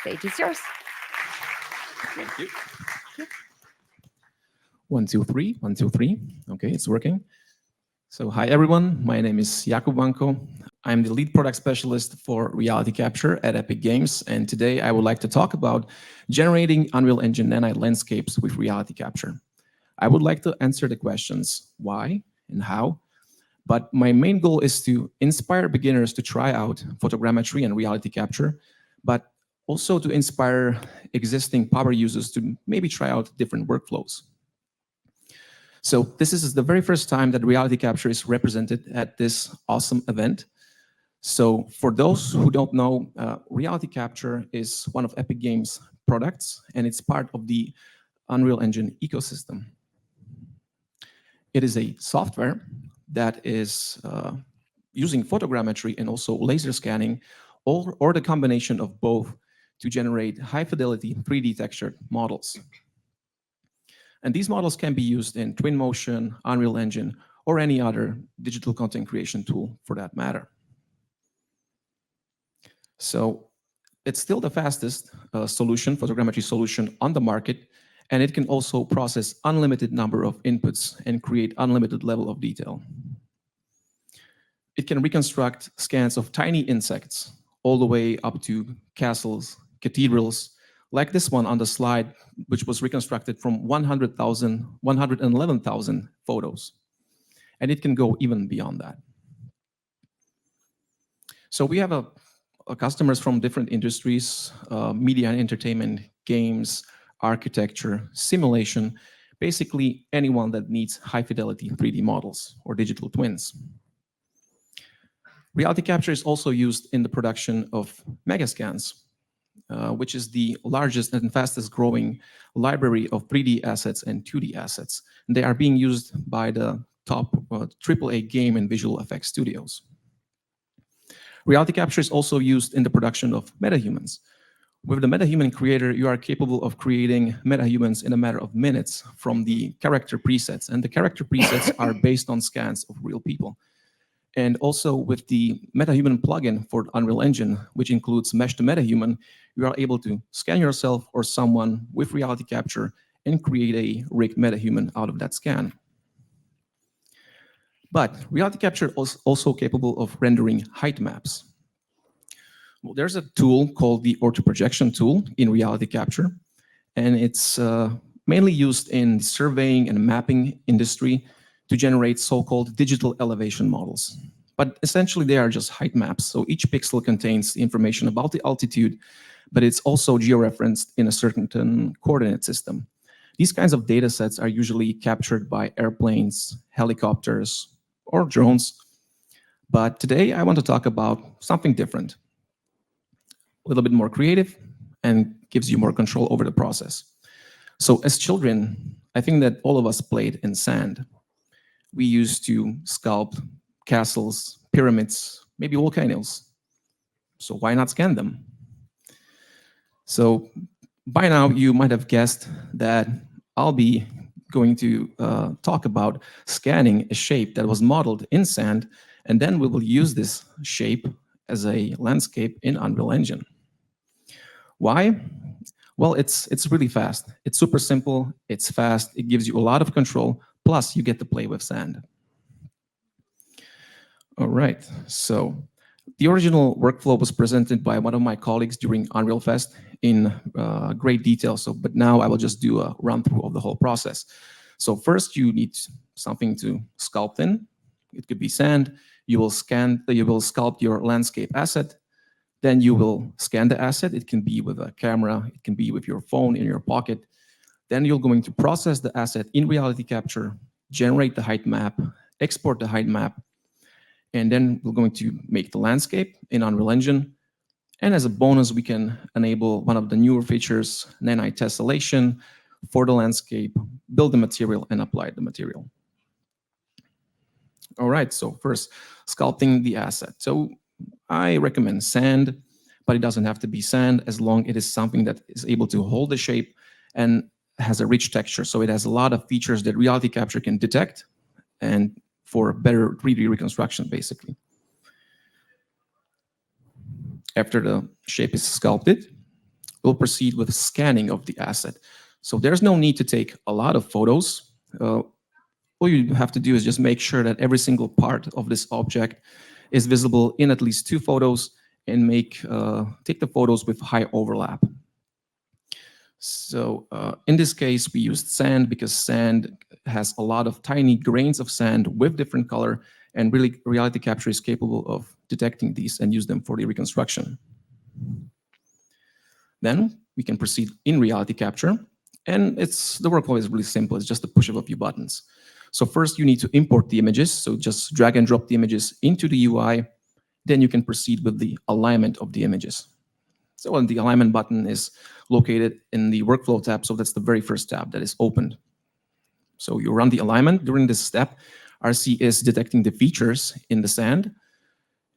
stage is yours. Thank you. 1, 2, 3. 1, 2, 3. Okay, it's working. So hi everyone, my name is Jakub Vanko. I'm the lead product specialist for RealityCapture at Epic Games, and today I would like to talk about generating Unreal Engine Nanite landscapes with RealityCapture. I would like to answer the questions why and how, but my main goal is to inspire beginners to try out photogrammetry and RealityCapture, but also to inspire existing power users to maybe try out different workflows. So this is the very first time that RealityCapture is represented at this awesome event. So for those who don't know, RealityCapture is one of Epic Games' products, and it's part of the Unreal Engine ecosystem. It is a software that is using photogrammetry and also laser scanning, or the combination of both, to generate high-fidelity 3D textured models. And these models can be used in Twinmotion, Unreal Engine, or any other digital content creation tool for that matter. So it's still the fastest photogrammetry solution on the market, and it can also process unlimited number of inputs and create unlimited level of detail. It can reconstruct scans of tiny insects all the way up to castles, cathedrals, like this one on the slide, which was reconstructed from 111,000 photos. And it can go even beyond that. So we have customers from different industries, media and entertainment, games, architecture, simulation, basically anyone that needs high-fidelity 3D models or digital twins. RealityCapture is also used in the production of megascans, which is the largest and fastest growing library of 3D assets and 2D assets. And they are being used by the top AAA game and visual effects studios. RealityCapture is also used in the production of metahumans. With the MetaHuman creator, you are capable of creating metahumans in a matter of minutes from the character presets. And the character presets are based on scans of real people. And also with the MetaHuman plugin for Unreal Engine, which includes Mesh to MetaHuman, you are able to scan yourself or someone with RealityCapture and create a rig MetaHuman out of that scan. But RealityCapture is also capable of rendering height maps. Well, there's a tool called the orthoprojection tool in RealityCapture, and it's mainly used in the surveying and mapping industry to generate so-called digital elevation models. But essentially, they are just height maps. So each pixel contains information about the altitude, but it's also georeferenced in a certain coordinate system. These kinds of data sets are usually captured by airplanes, helicopters, or drones. But today, I want to talk about something different, a little bit more creative, and gives you more control over the process. So as children, I think that all of us played in sand. We used to sculpt castles, pyramids, maybe volcanoes. So why not scan them? So by now, you might have guessed that I'll be going to talk about scanning a shape that was modeled in sand, and then we will use this shape as a landscape in Unreal Engine. Why? Well, it's really fast. It's super simple, it's fast, it gives you a lot of control, plus you get to play with sand. All right, so the original workflow was presented by one of my colleagues during Unreal Fest in great detail, but now I will just do a run-through of the whole process. So first you need something to sculpt in. It could be sand. You will sculpt your landscape asset. Then you will scan the asset. It can be with a camera. It can be with your phone in your pocket. Then you're going to process the asset in RealityCapture, generate the height map, export the height map, and then we're going to make the landscape in Unreal Engine. And as a bonus, we can enable one of the newer features, Nanite tessellation, for the landscape, build the material, and apply the material. All right, so first, sculpting the asset. So I recommend sand, but it doesn't have to be sand as long as it is something that is able to hold the shape and has a rich texture. So it has a lot of features that RealityCapture can detect and for better 3D reconstruction, basically. After the shape is sculpted, we'll proceed with scanning of the asset. So there's no need to take a lot of photos. All you have to do is just make sure that every single part of this object is visible in at least 2 photos and take the photos with high overlap. So in this case, we used sand because sand has a lot of tiny grains of sand with different color, and really RealityCapture is capable of detecting these and use them for the reconstruction. Then we can proceed in RealityCapture, and the workflow is really simple. It's just a push of a few buttons. So first you need to import the images. So just drag and drop the images into the UI. Then you can proceed with the alignment of the images. So the alignment button is located in the workflow tab. So that's the very first tab that is opened. So you run the alignment. During this step, RC is detecting the features in the sand.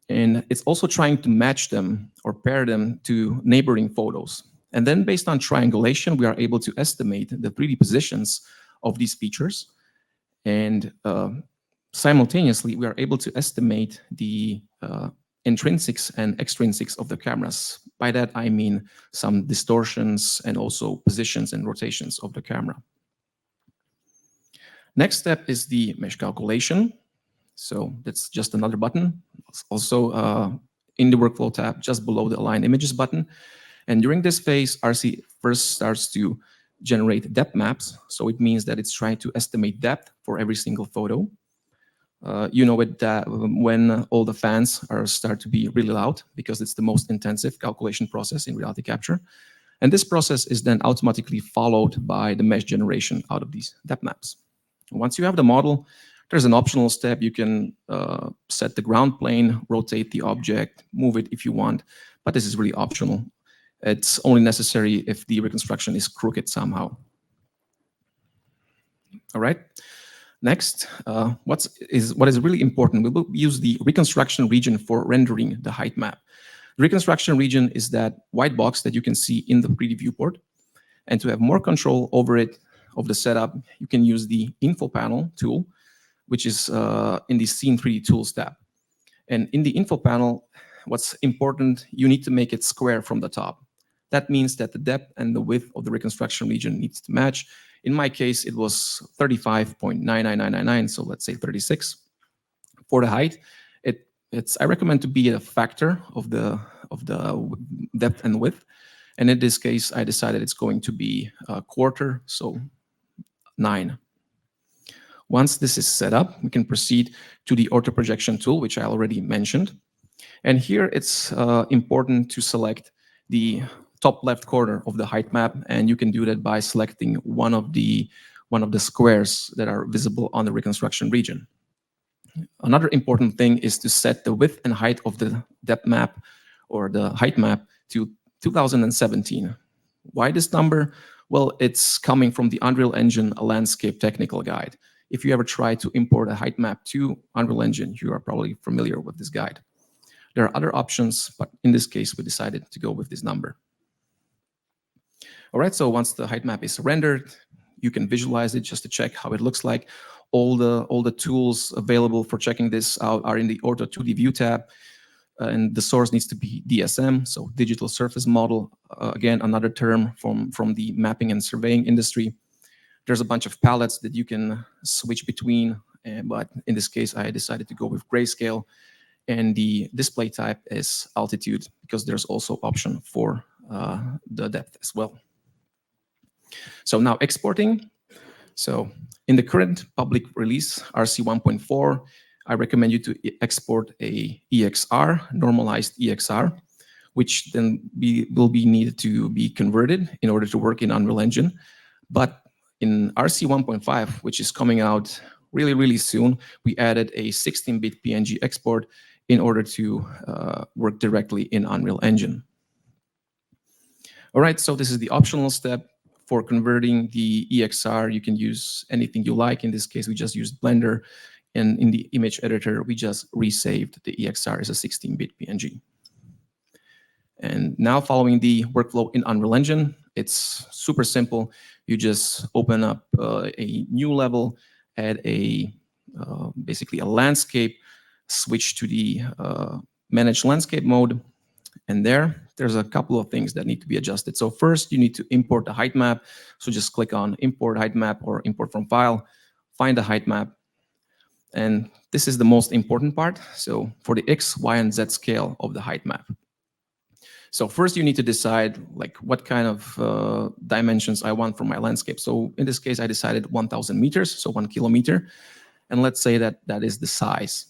And it's also trying to match them or pair them to neighboring photos. And then based on triangulation, we are able to estimate the 3D positions of these features. And simultaneously, we are able to estimate the intrinsics and extrinsics of the cameras. By that, I mean some distortions and also positions and rotations of the camera. Next step is the mesh calculation. So that's just another button. It's also in the workflow tab, just below the align images button. And during this phase, RC first starts to generate depth maps. So it means that it's trying to estimate depth for every single photo. You know it when all the fans start to be really loud, because it's the most intensive calculation process in RealityCapture. And this process is then automatically followed by the mesh generation out of these depth maps. Once you have the model, there's an optional step. You can set the ground plane, rotate the object, move it if you want, but this is really optional. It's only necessary if the reconstruction is crooked somehow. All right. Next, what is really important, we will use the reconstruction region for rendering the height map. The reconstruction region is that white box that you can see in the 3D viewport. And to have more control over it, of the setup, you can use the info panel tool, which is in the Scene 3D Tools tab. And in the info panel, what's important, you need to make it square from the top. That means that the depth and the width of the reconstruction region needs to match. In my case, it was 35.99999, so let's say 36. For the height, I recommend to be a factor of the depth and width. And in this case, I decided it's going to be a quarter, so 9. Once this is set up, we can proceed to the ortho projection tool, which I already mentioned. And here it's important to select the top left corner of the height map, and you can do that by selecting one of the squares that are visible on the reconstruction region. Another important thing is to set the width and height of the depth map or the height map to 2017. Why this number? Well, it's coming from the Unreal Engine Landscape Technical Guide. If you ever try to import a height map to Unreal Engine, you are probably familiar with this guide. There are other options, but in this case, we decided to go with this number. All right, so once the height map is rendered, you can visualize it just to check how it looks like. All the tools available for checking this out are in the Ortho 2D View tab. And the source needs to be DSM, so Digital Surface Model. Again, another term from the mapping and surveying industry. There's a bunch of palettes that you can switch between, but in this case, I decided to go with grayscale. And the display type is altitude, because there's also option for the depth as well. So now exporting. So in the current public release, RC 1.4, I recommend you to export a EXR, normalized EXR, which then will be needed to be converted in order to work in Unreal Engine. But in RC 1.5, which is coming out really, really soon, we added a 16-bit PNG export in order to work directly in Unreal Engine. All right, so this is the optional step. For converting the EXR, you can use anything you like. In this case, we just used Blender. And in the image editor, we just resaved the EXR as a 16-bit PNG. And now following the workflow in Unreal Engine, it's super simple. You just open up a new level, add basically a landscape, switch to the manage landscape mode, And there's a couple of things that need to be adjusted. So first, you need to import the height map. So just click on Import Height Map or Import from File, find the height map. And this is the most important part. So for the X, Y, and Z scale of the height map. So first, you need to decide like what kind of dimensions I want for my landscape. So in this case, I decided 1,000 meters, so 1 kilometer. And let's say that that is the size.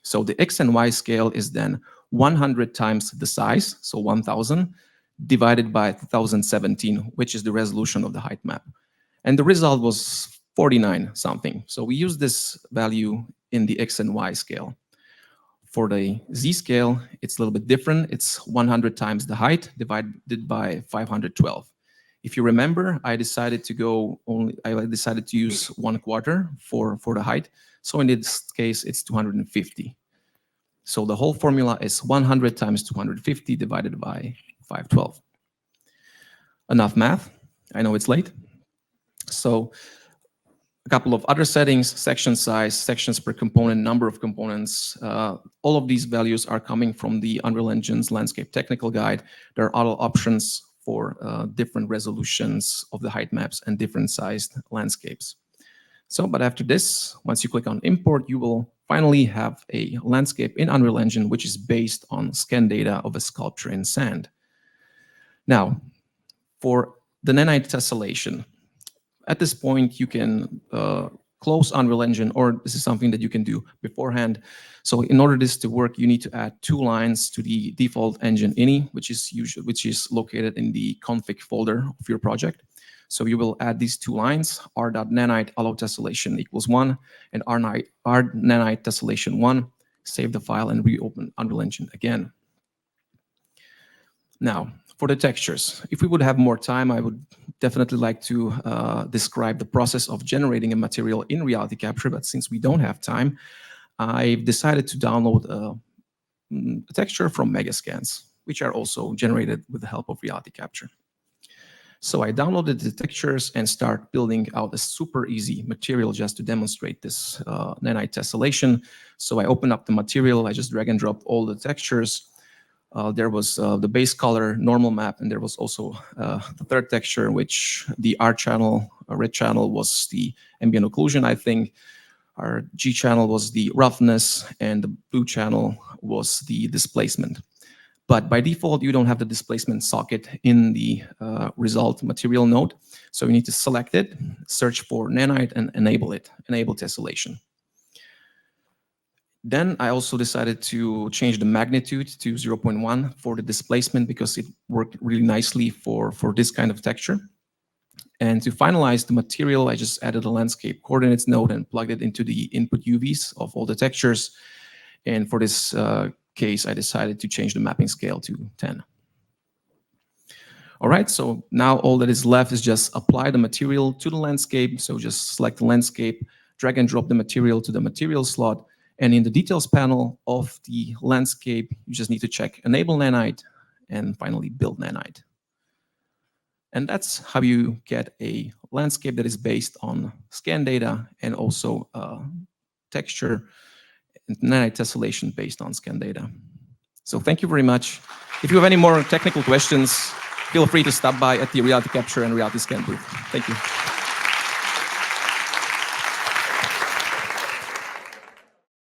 So the X and Y scale is then 100 times the size, so 1,000, divided by 2017, which is the resolution of the height map. And the result was 49 something. So we use this value in the X and Y scale. For the Z scale, it's a little bit different. It's 100 times the height divided by 512. If you remember, I decided to use 1/4 for the height. So in this case, it's 250. So the whole formula is 100 times 250 divided by 512. Enough math. I know it's late. So a couple of other settings: section size, sections per component, number of components. All of these values are coming from the Unreal Engine's Landscape Technical Guide. There are other options for different resolutions of the height maps and different sized landscapes. So, but after this, once you click on Import, you will finally have a landscape in Unreal Engine, which is based on scan data of a sculpture in sand. Now, for the Nanite tessellation, at this point, you can close Unreal Engine, or this is something that you can do beforehand. So in order this to work, you need to add 2 lines to the default engine ini, which is located in the config folder of your project. So you will add these 2 lines: r.nanite allow tessellation equals 1 and r.nanite tessellation 1. Save the file and reopen Unreal Engine again. Now, for the textures, if we would have more time, I would definitely like to describe the process of generating a material in RealityCapture, but since we don't have time, I've decided to download a texture from Megascans, which are also generated with the help of RealityCapture. So I downloaded the textures and start building out a super easy material just to demonstrate this nanite tessellation. So I opened up the material, I just drag and drop all the textures. There was the base color, normal map, and there was also the third texture, which the R channel, red channel, was the ambient occlusion, I think. Our G channel was the roughness, and the blue channel was the displacement. But by default, you don't have the displacement socket in the result material node. So you need to select it, search for nanite, and enable tessellation. Then I also decided to change the magnitude to 0.1 for the displacement because it worked really nicely for this kind of texture. And to finalize the material, I just added a landscape coordinates node and plugged it into the input UVs of all the textures. And for this case, I decided to change the mapping scale to 10. All right, so now all that is left is just apply the material to the landscape. So just select the landscape, drag and drop the material to the material slot. And in the details panel of the landscape, you just need to check enable nanite and finally build nanite. And that's how you get a landscape that is based on scan data and also texture and nanite tessellation based on scan data. So thank you very much. If you have any more technical questions, feel free to stop by at the RealityCapture and RealityScan booth. Thank you.